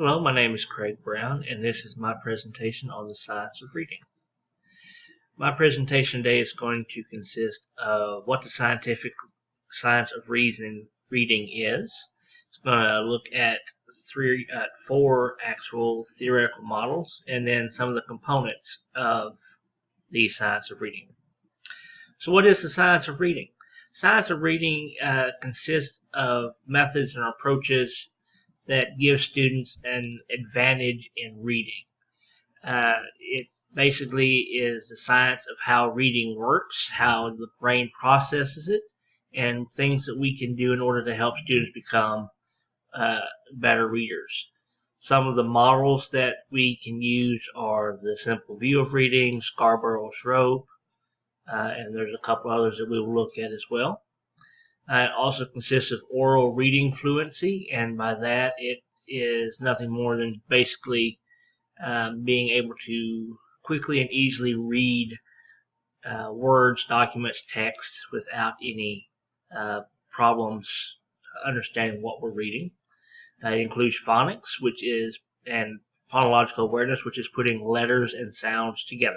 Hello, my name is Craig Brown, and this is my presentation on the science of reading. My presentation today is going to consist of what the scientific science of reading is. It's going to look at four actual theoretical models, and then some of the components of the science of reading. So what is the science of reading? Science of reading consists of methods and approaches that give students an advantage in reading. It basically is the science of how reading works, how the brain processes it, and things that we can do in order to help students become better readers. Some of the models that we can use are the simple view of reading, Scarborough's rope, and there's a couple others that we will look at as well. It also consists of oral reading fluency, and by that it is nothing more than basically being able to quickly and easily read words, documents, text without any problems understanding what we're reading. It includes phonics, and phonological awareness, which is putting letters and sounds together.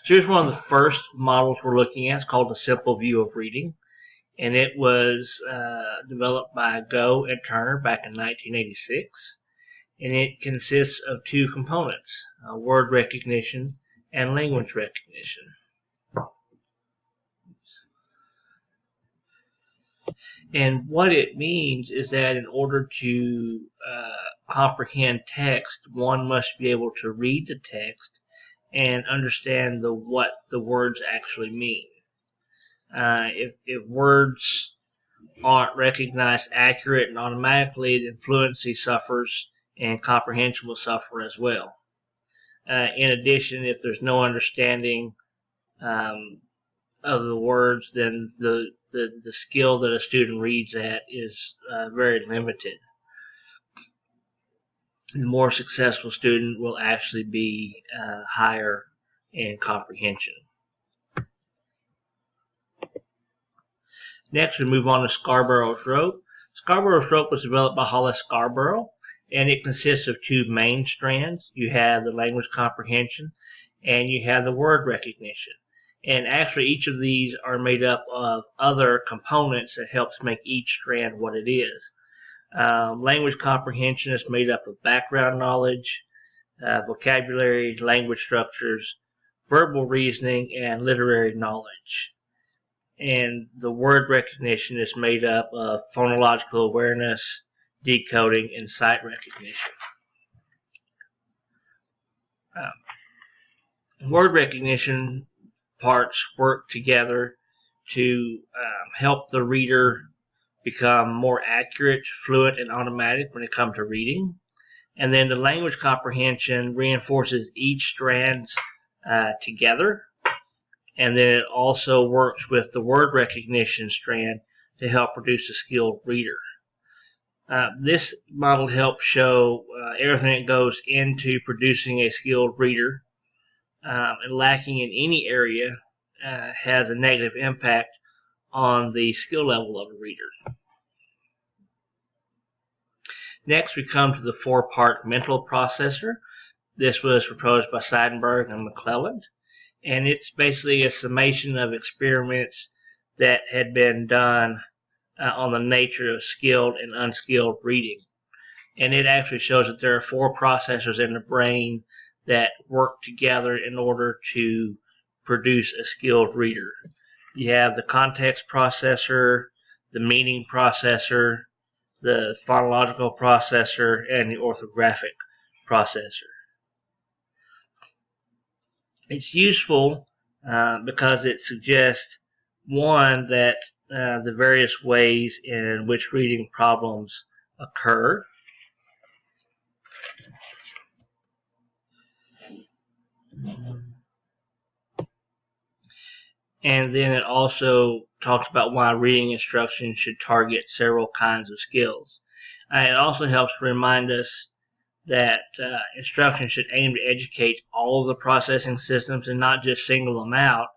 So here's one of the first models we're looking at. It's called the simple view of reading, and it was developed by Go and Turner back in 1986, and it consists of two components, word recognition and language recognition. And what it means is that in order to comprehend text, one must be able to read the text and understand what the words actually mean. If words aren't recognized accurate and automatically, then fluency suffers and comprehension will suffer as well. In addition, if there's no understanding of the words, then the skill that a student reads at is very limited. The more successful student will actually be higher in comprehension. Next, we move on to Scarborough's rope. Scarborough's rope was developed by Hollis Scarborough, and it consists of two main strands. You have the language comprehension, and you have the word recognition. And actually, each of these are made up of other components that helps make each strand what it is. Language comprehension is made up of background knowledge, vocabulary, language structures, verbal reasoning, and literary knowledge. And the word recognition is made up of phonological awareness, decoding, and sight recognition. Word recognition parts work together to help the reader become more accurate, fluent, and automatic when it comes to reading. And then the language comprehension reinforces each strand together. And then it also works with the word recognition strand to help produce a skilled reader. This model helps show everything that goes into producing a skilled reader, and lacking in any area has a negative impact on the skill level of a reader. Next, we come to the four-part mental processor. This was proposed by Seidenberg and McClelland, and it's basically a summation of experiments that had been done on the nature of skilled and unskilled reading. And it actually shows that there are four processors in the brain that work together in order to produce a skilled reader. You have the context processor, the meaning processor, the phonological processor, and the orthographic processor. It's useful because it suggests, one, that the various ways in which reading problems occur. And then it also talks about why reading instruction should target several kinds of skills. It also helps remind us that instruction should aim to educate all of the processing systems and not just single them out.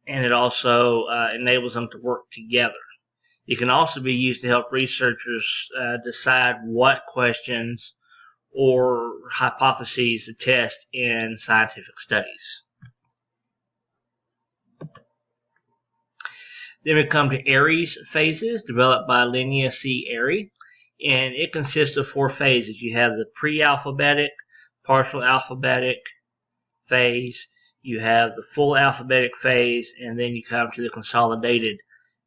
And it also enables them to work together. It can also be used to help researchers decide what questions or hypotheses to test in scientific studies. Then we come to Aries phases, developed by Linnea C. Airy, and it consists of 4 phases. You have the pre-alphabetic, partial alphabetic phase, you have the full alphabetic phase, and then you come to the consolidated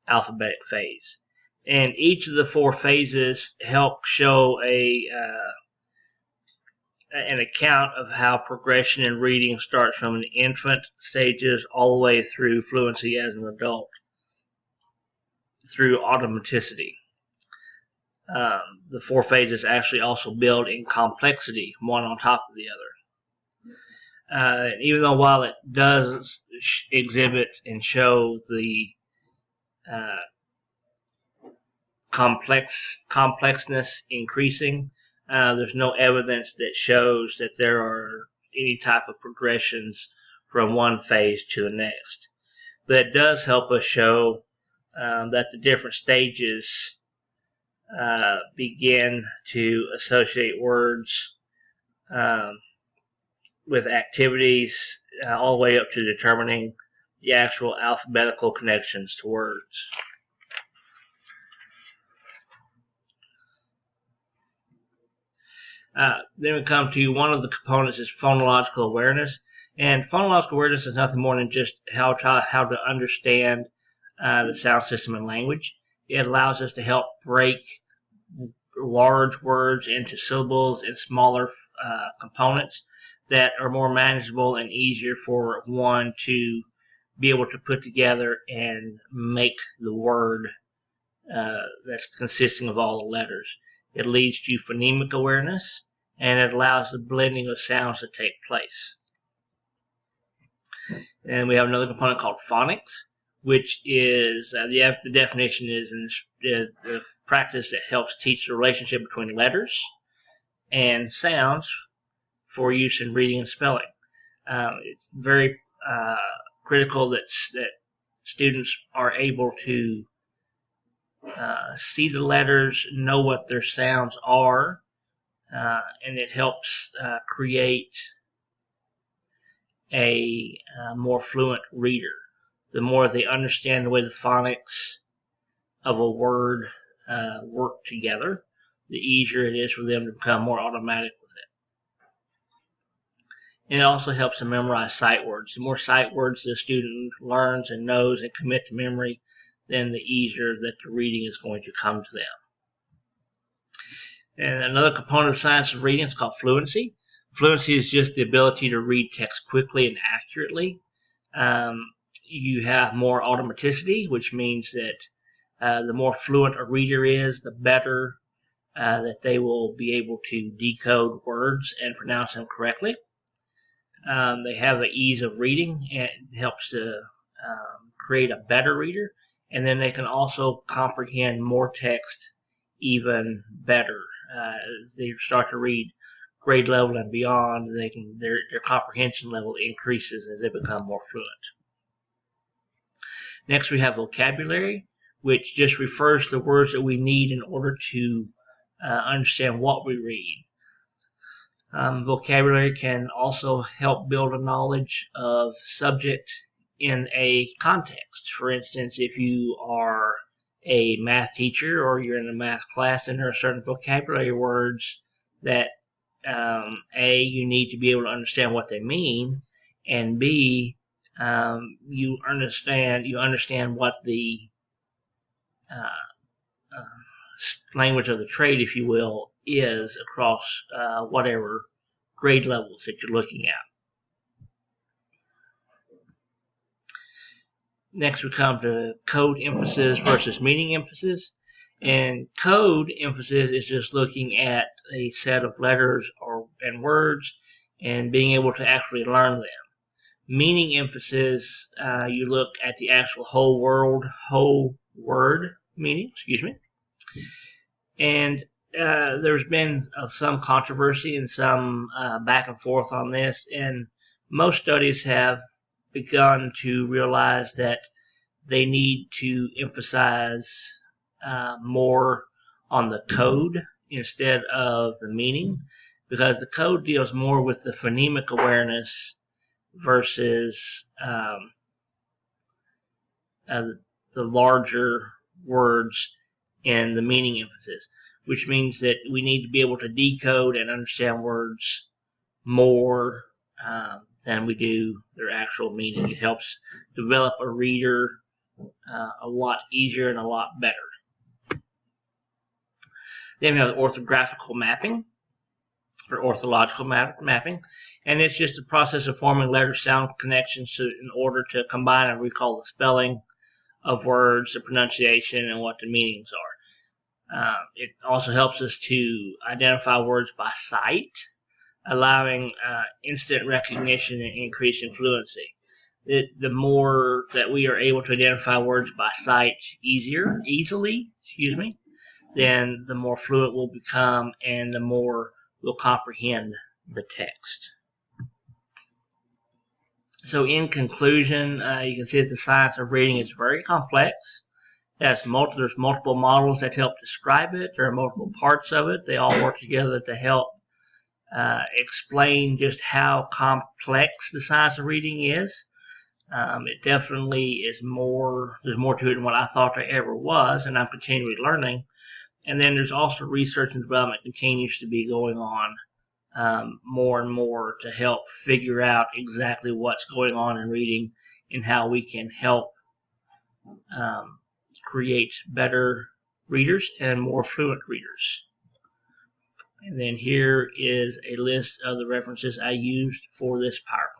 alphabetic phase. And each of the 4 phases help show an account of how progression in reading starts from the infant stages all the way through fluency as an adult, through automaticity. The 4 phases actually also build in complexity, one on top of the other. Even though while it does exhibit and show the complexness increasing, there's no evidence that shows that there are any type of progressions from one phase to the next. But it does help us show that the different stages begin to associate words with activities all the way up to determining the actual alphabetical connections to words. Then we come to one of the components is phonological awareness. And phonological awareness is nothing more than just how to understand the sound system and language. It allows us to help break large words into syllables and smaller components that are more manageable and easier for one to be able to put together and make the word that's consisting of all the letters. It leads to phonemic awareness, and it allows the blending of sounds to take place. And we have another component called phonics, which is the definition is the practice that helps teach the relationship between letters and sounds for use in reading and spelling. It's very critical that students are able to see the letters, know what their sounds are, and it helps create a more fluent reader. The more they understand the way the phonics of a word work together, the easier it is for them to become more automatic with it. And it also helps them memorize sight words. The more sight words the student learns and knows and commit to memory, then the easier that the reading is going to come to them. And another component of science of reading is called fluency. Fluency is just the ability to read text quickly and accurately. You have more automaticity, which means that the more fluent a reader is, the better that they will be able to decode words and pronounce them correctly. They have the ease of reading, and it helps to create a better reader. And then they can also comprehend more text even better. As they start to read grade level and beyond, their comprehension level increases as they become more fluent. Next, we have vocabulary, which just refers to the words that we need in order to understand what we read. Vocabulary can also help build a knowledge of subject in a context. For instance, if you are a math teacher or you're in a math class, and there are certain vocabulary words that you need to be able to understand what they mean, and B, you understand what the language of the trade, if you will, is across whatever grade levels that you're looking at. Next, we come to code emphasis versus meaning emphasis. And code emphasis is just looking at a set of letters and words and being able to actually learn them. Meaning emphasis, you look at the actual whole word meaning, And there's been some controversy and some back and forth on this, and most studies have begun to realize that they need to emphasize more on the code instead of the meaning, because the code deals more with the phonemic awareness versus the larger words and the meaning emphasis, which means that we need to be able to decode and understand words more than we do their actual meaning. It helps develop a reader a lot easier and a lot better. Then we have orthographical mapping, or orthological mapping, and it's just a process of forming letter-sound connections in order to combine and recall the spelling of words, the pronunciation, and what the meanings are. It also helps us to identify words by sight, allowing instant recognition and increase in fluency. The more that we are able to identify words by sight easily, then the more fluent we'll become and the more we'll comprehend the text. So in conclusion, you can see that the science of reading is very complex. There's multiple models that help describe it. There are multiple parts of it. They all work together to help explain just how complex the science of reading is. It definitely is there's more to it than what I thought there ever was, and I'm continually learning. And then there's also research and development continues to be going on more and more to help figure out exactly what's going on in reading and how we can help create better readers and more fluent readers. And then here is a list of the references I used for this PowerPoint.